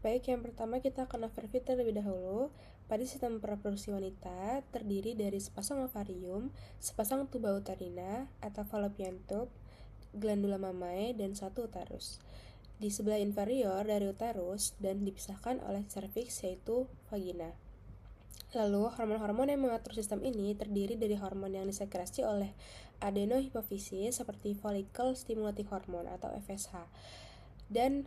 Baik, yang pertama kita akan overview terlebih dahulu. Pada sistem reproduksi wanita terdiri dari sepasang ovarium, sepasang tuba uterina atau fallopian tube, glandula mamae, dan satu uterus. Di sebelah inferior dari uterus dan dipisahkan oleh serviks yaitu vagina. Lalu, hormon-hormon yang mengatur sistem ini terdiri dari hormon yang disekresi oleh adenohipofisis seperti follicle stimulating hormone atau FSH dan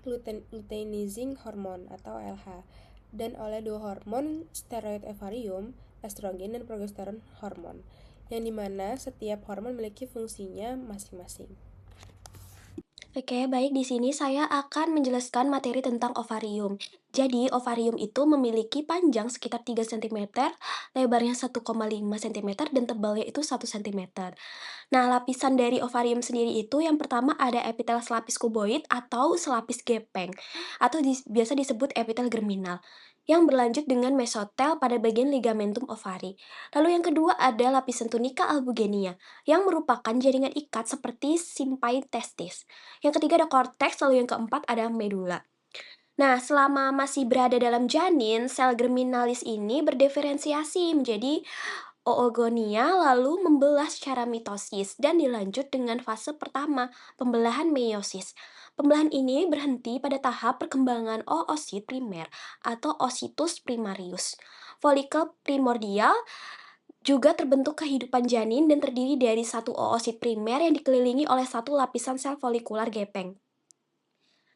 luteinizing hormone atau LH, dan oleh dua hormon steroid ovarium, estrogen dan progesteron hormon, yang dimana setiap hormon memiliki fungsinya masing-masing. Oke, baik, di sini saya akan menjelaskan materi tentang ovarium. Jadi, ovarium itu memiliki panjang sekitar 3 cm, lebarnya 1,5 cm, dan tebalnya itu 1 cm. Nah, lapisan dari ovarium sendiri itu yang pertama ada epitel selapis kuboid atau selapis gepeng, atau biasa disebut epitel germinal, yang berlanjut dengan mesotel pada bagian ligamentum ovari. Lalu yang kedua ada lapisan tunika albugenia, yang merupakan jaringan ikat seperti simpai testis. Yang ketiga ada korteks, lalu yang keempat ada medula. Nah, selama masih berada dalam janin, sel germinalis ini berdiferensiasi menjadi oogonia lalu membelah secara mitosis dan dilanjut dengan fase pertama, pembelahan meiosis. Pembelahan ini berhenti pada tahap perkembangan oosit primer atau ositus primarius. Folikel primordial juga terbentuk kehidupan janin dan terdiri dari satu oosit primer yang dikelilingi oleh satu lapisan sel folikular gepeng.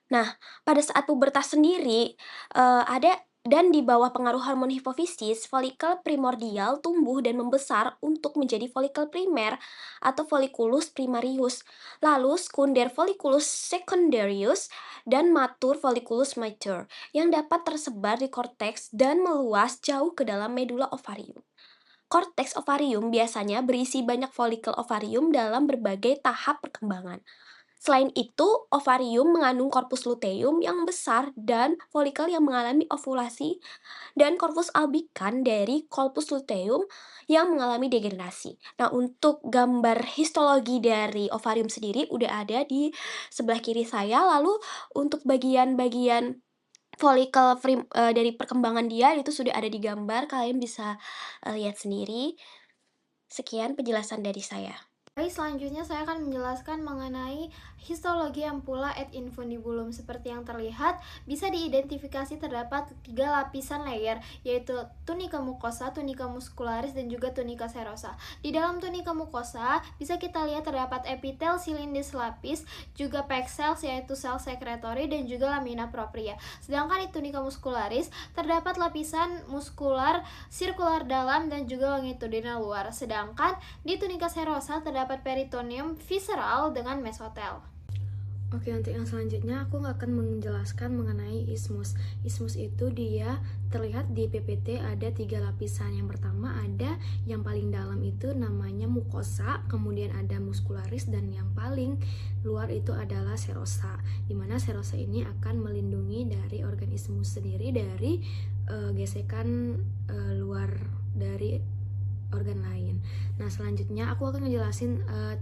Nah, pada saat pubertas sendiri, ada dan di bawah pengaruh hormon hipofisis, folikel primordial tumbuh dan membesar untuk menjadi folikel primer atau foliculus primarius, lalu sekunder foliculus secundarius, dan matur foliculus mature, yang dapat tersebar di korteks dan meluas jauh ke dalam medula ovarium. Korteks ovarium biasanya berisi banyak folikel ovarium dalam berbagai tahap perkembangan. Selain itu, ovarium mengandung korpus luteum yang besar dan folikel yang mengalami ovulasi dan korpus albikan dari korpus luteum yang mengalami degenerasi. Nah, untuk gambar histologi dari ovarium sendiri udah ada di sebelah kiri saya. Lalu untuk bagian-bagian folikel dari perkembangan dia itu sudah ada di gambar, kalian bisa lihat sendiri. Sekian penjelasan dari saya. Baik, selanjutnya saya akan menjelaskan mengenai histologi ampula et infundibulum. Seperti yang terlihat, bisa diidentifikasi terdapat 3 lapisan layer, yaitu tunika mucosa, tunika muscularis, dan juga tunika serosa. Di dalam tunika mucosa, bisa kita lihat terdapat epitel silindis lapis, juga pec cells, yaitu sel sekretory, dan juga lamina propria. Sedangkan di tunika muscularis, terdapat lapisan muskular, sirkular dalam, dan juga longitudinal luar. Sedangkan di tunika serosa terdapat peritoneum visceral dengan mesotel. Oke, untuk yang selanjutnya aku akan menjelaskan mengenai ismus. Ismus itu dia terlihat di PPT ada 3 lapisan. Yang pertama ada yang paling dalam itu namanya mukosa, kemudian ada muskularis, dan yang paling luar itu adalah serosa. Dimana serosa ini akan melindungi dari organ ismus sendiri dari gesekan luar dari organ lain. Nah, selanjutnya aku akan ngejelasin 3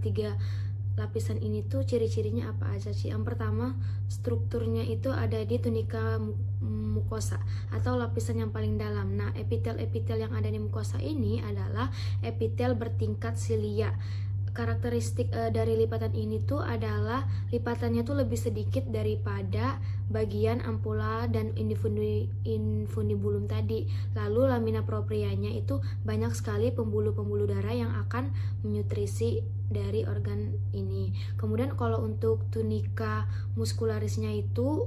lapisan ini tuh ciri-cirinya apa aja sih. Yang pertama, strukturnya itu ada di tunika mukosa atau lapisan yang paling dalam. Nah, epitel-epitel yang ada di mukosa ini adalah epitel bertingkat silia. Karakteristik dari lipatan ini tuh adalah lipatannya tuh lebih sedikit daripada bagian ampula dan infundibulum tadi. Lalu lamina proprianya itu banyak sekali pembuluh-pembuluh darah yang akan menutrisi dari organ ini. Kemudian kalau untuk tunika muskularisnya itu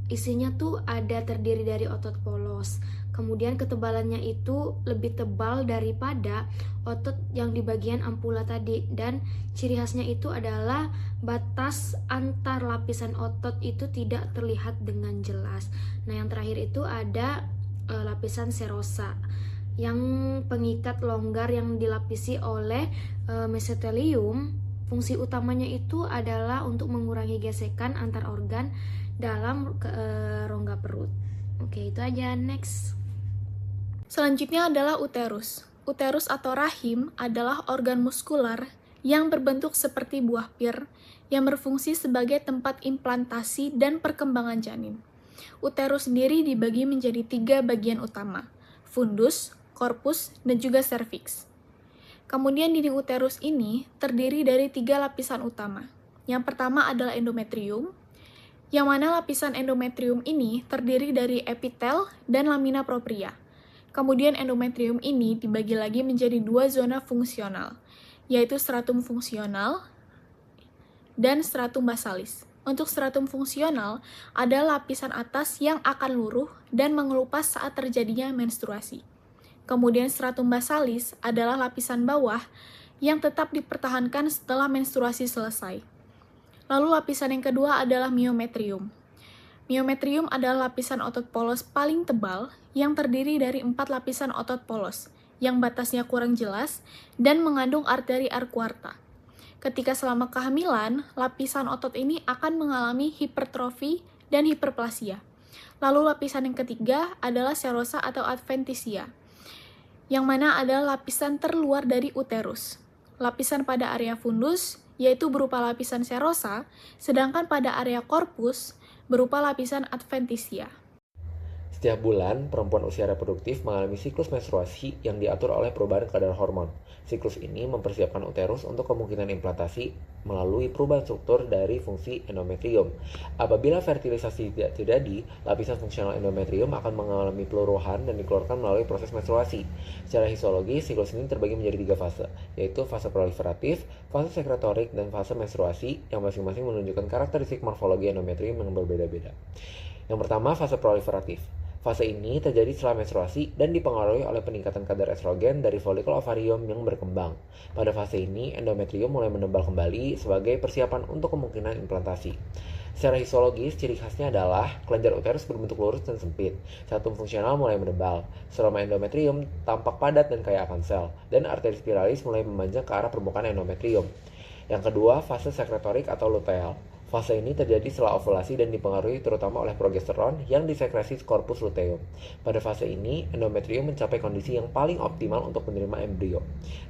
isinya tuh ada terdiri dari otot polos. Kemudian ketebalannya itu lebih tebal daripada otot yang di bagian ampula tadi, dan ciri khasnya itu adalah batas antar lapisan otot itu tidak terlihat dengan jelas. Nah, yang terakhir itu ada lapisan serosa yang pengikat longgar yang dilapisi oleh mesotelium. Fungsi utamanya itu adalah untuk mengurangi gesekan antar organ dalam rongga perut. Oke, itu aja. Next. Selanjutnya adalah uterus. Uterus atau rahim adalah organ muskular yang berbentuk seperti buah pir yang berfungsi sebagai tempat implantasi dan perkembangan janin. Uterus sendiri dibagi menjadi 3 bagian utama, fundus, korpus, dan juga serviks. Kemudian dinding uterus ini terdiri dari 3 lapisan utama. Yang pertama adalah endometrium, yang mana lapisan endometrium ini terdiri dari epitel dan lamina propria. Kemudian endometrium ini dibagi lagi menjadi 2 zona fungsional, yaitu stratum fungsional dan stratum basalis. Untuk stratum fungsional adalah lapisan atas yang akan luruh dan mengelupas saat terjadinya menstruasi. Kemudian stratum basalis adalah lapisan bawah yang tetap dipertahankan setelah menstruasi selesai. Lalu lapisan yang kedua adalah myometrium. Myometrium adalah lapisan otot polos paling tebal yang terdiri dari 4 lapisan otot polos yang batasnya kurang jelas dan mengandung arteri arcuata. Ketika selama kehamilan, lapisan otot ini akan mengalami hipertrofi dan hiperplasia. Lalu lapisan yang ketiga adalah serosa atau adventitia, yang mana adalah lapisan terluar dari uterus. Lapisan pada area fundus, yaitu berupa lapisan serosa, sedangkan pada area korpus, berupa lapisan adventitia. Setiap bulan, perempuan usia reproduktif mengalami siklus menstruasi yang diatur oleh perubahan kadar hormon. Siklus ini mempersiapkan uterus untuk kemungkinan implantasi melalui perubahan struktur dari fungsi endometrium. Apabila fertilisasi tidak terjadi, lapisan fungsional endometrium akan mengalami peluruhan dan dikeluarkan melalui proses menstruasi. Secara histologis, siklus ini terbagi menjadi 3 fase, yaitu fase proliferatif, fase sekretorik, dan fase menstruasi yang masing-masing menunjukkan karakteristik morfologi endometrium yang berbeda-beda. Yang pertama, fase proliferatif. Fase ini terjadi setelah menstruasi dan dipengaruhi oleh peningkatan kadar estrogen dari folikel ovarium yang berkembang. Pada fase ini, endometrium mulai menebal kembali sebagai persiapan untuk kemungkinan implantasi. Secara histologis, ciri khasnya adalah kelenjar uterus berbentuk lurus dan sempit, stratum fungsional mulai menebal, stroma endometrium tampak padat dan kaya akan sel, dan arteri spiralis mulai memanjang ke arah permukaan endometrium. Yang kedua, fase sekretorik atau luteal. Fase ini terjadi setelah ovulasi dan dipengaruhi terutama oleh progesteron yang disekresi korpus luteum. Pada fase ini, endometrium mencapai kondisi yang paling optimal untuk menerima embrio.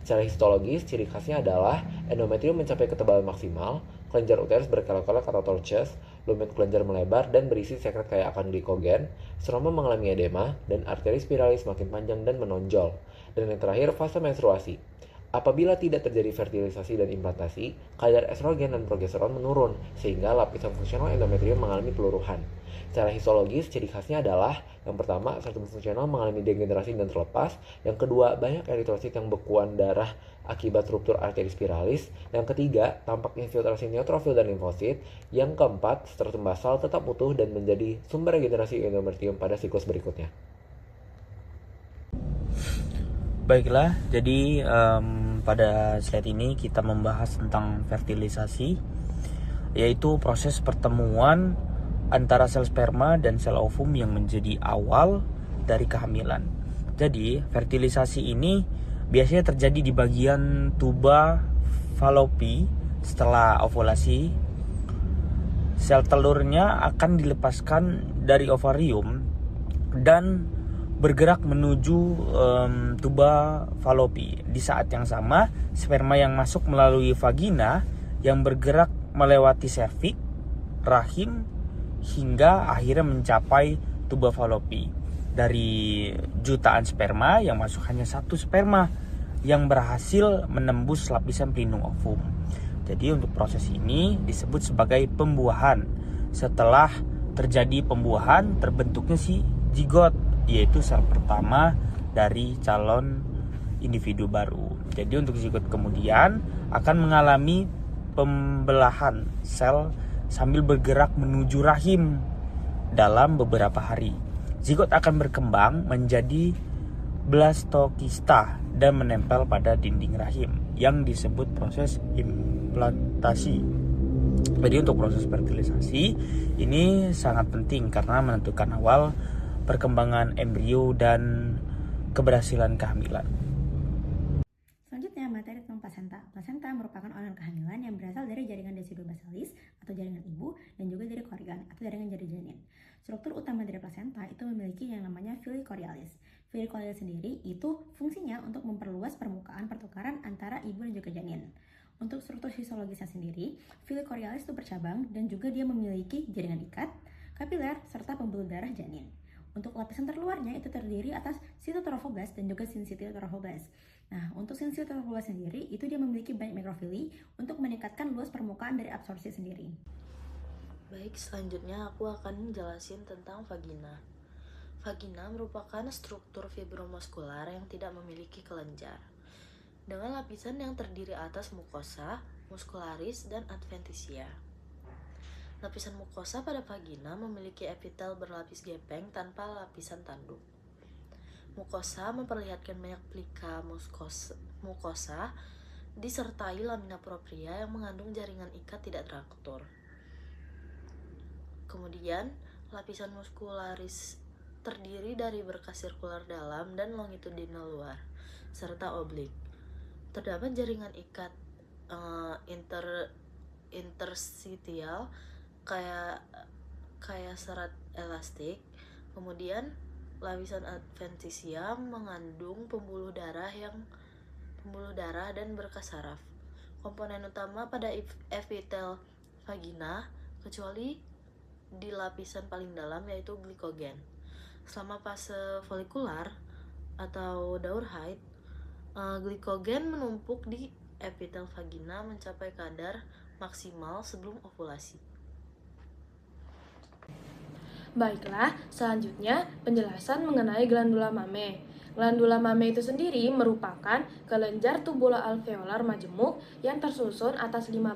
Secara histologis, ciri khasnya adalah endometrium mencapai ketebalan maksimal, kelenjar uterus berkelok-kelok atau tortuous, lumen kelenjar melebar dan berisi sekret kaya akan glikogen, stroma mengalami edema, dan arteri spiralis makin panjang dan menonjol. Dan yang terakhir, fase menstruasi. Apabila tidak terjadi fertilisasi dan implantasi, kadar estrogen dan progesteron menurun, sehingga lapisan fungsional endometrium mengalami peluruhan. Secara histologis, ciri khasnya adalah yang pertama, stratum fungsional mengalami degenerasi dan terlepas. Yang kedua, banyak eritrosit yang bekuan darah akibat ruptur arteri spiralis. Yang ketiga, tampak infiltrasi neutrofil dan limfosit. Yang keempat, stratum basal tetap utuh dan menjadi sumber regenerasi endometrium pada siklus berikutnya. Baiklah, jadi pada slide ini kita membahas tentang fertilisasi, yaitu proses pertemuan antara sel sperma dan sel ovum yang menjadi awal dari kehamilan. Jadi, fertilisasi ini biasanya terjadi di bagian tuba falopi setelah ovulasi. Sel telurnya akan dilepaskan dari ovarium dan bergerak menuju tuba falopi. Di saat yang sama, sperma yang masuk melalui vagina yang bergerak melewati serviks, rahim, hingga akhirnya mencapai tuba falopi. Dari jutaan sperma yang masuk, hanya 1 sperma yang berhasil menembus lapisan pelindung ovum. Jadi untuk proses ini disebut sebagai pembuahan. Setelah terjadi pembuahan, terbentuknya si zigot, yaitu sel pertama dari calon individu baru. Jadi untuk zigot kemudian akan mengalami pembelahan sel sambil bergerak menuju rahim dalam beberapa hari. Zigot akan berkembang menjadi blastokista dan menempel pada dinding rahim yang disebut proses implantasi. Jadi untuk proses fertilisasi ini sangat penting karena menentukan awal perkembangan embrio dan keberhasilan kehamilan. Selanjutnya, materi tentang plasenta. Plasenta merupakan organ kehamilan yang berasal dari jaringan deciduobasalis atau jaringan ibu dan juga dari chorion atau jaringan jari janin. Struktur utama dari plasenta itu memiliki yang namanya villi choriolis. Villi choriolis sendiri itu fungsinya untuk memperluas permukaan pertukaran antara ibu dan juga janin. Untuk struktur histologisnya sendiri, villi choriolis itu bercabang dan juga dia memiliki jaringan ikat, kapiler, serta pembuluh darah janin. Untuk lapisan terluarnya itu terdiri atas sitotrofoblast dan juga sinsitiotrofoblast. Nah, untuk sinsitiotrofoblast sendiri itu dia memiliki banyak mikrofili untuk meningkatkan luas permukaan dari absorpsi sendiri. Baik, selanjutnya aku akan menjelasin tentang vagina. Vagina merupakan struktur fibromuskular yang tidak memiliki kelenjar, dengan lapisan yang terdiri atas mukosa, muskularis, dan adventitia. Lapisan mukosa pada vagina memiliki epitel berlapis gepeng tanpa lapisan tanduk. Mukosa memperlihatkan banyak plika mukosa disertai lamina propria yang mengandung jaringan ikat tidak teratur. Kemudian, lapisan muskularis terdiri dari berkas sirkular dalam dan longitudinal luar, serta oblik. Terdapat jaringan ikat interstitial kayak serat elastik. Kemudian lapisan adventitia mengandung pembuluh darah dan berkas saraf. Komponen utama pada epitel vagina kecuali di lapisan paling dalam yaitu glikogen. Selama fase folikular atau daur haid, glikogen menumpuk di epitel vagina mencapai kadar maksimal sebelum ovulasi. Baiklah, selanjutnya penjelasan mengenai glandula mame. Glandula mame itu sendiri merupakan kelenjar tubula alveolar majemuk yang tersusun atas 15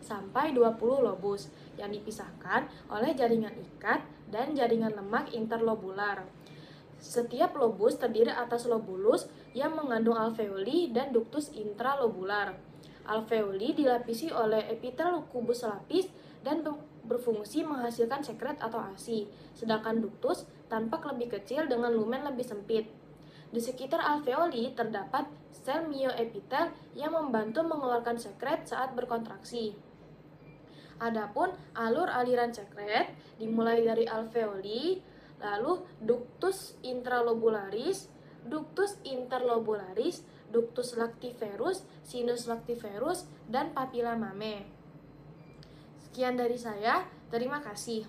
sampai 20 lobus yang dipisahkan oleh jaringan ikat dan jaringan lemak interlobular. Setiap lobus terdiri atas lobulus yang mengandung alveoli dan ductus intralobular. Alveoli dilapisi oleh epitel kubus lapis dan berfungsi menghasilkan sekret atau ASI, sedangkan ductus tampak lebih kecil dengan lumen lebih sempit. Di sekitar alveoli terdapat sel myoepitel yang membantu mengeluarkan sekret saat berkontraksi. Adapun alur aliran sekret dimulai dari alveoli, lalu ductus intralobularis, ductus interlobularis, ductus lactiferus, sinus lactiferus, dan papilla mame. Sekian dari saya, terima kasih.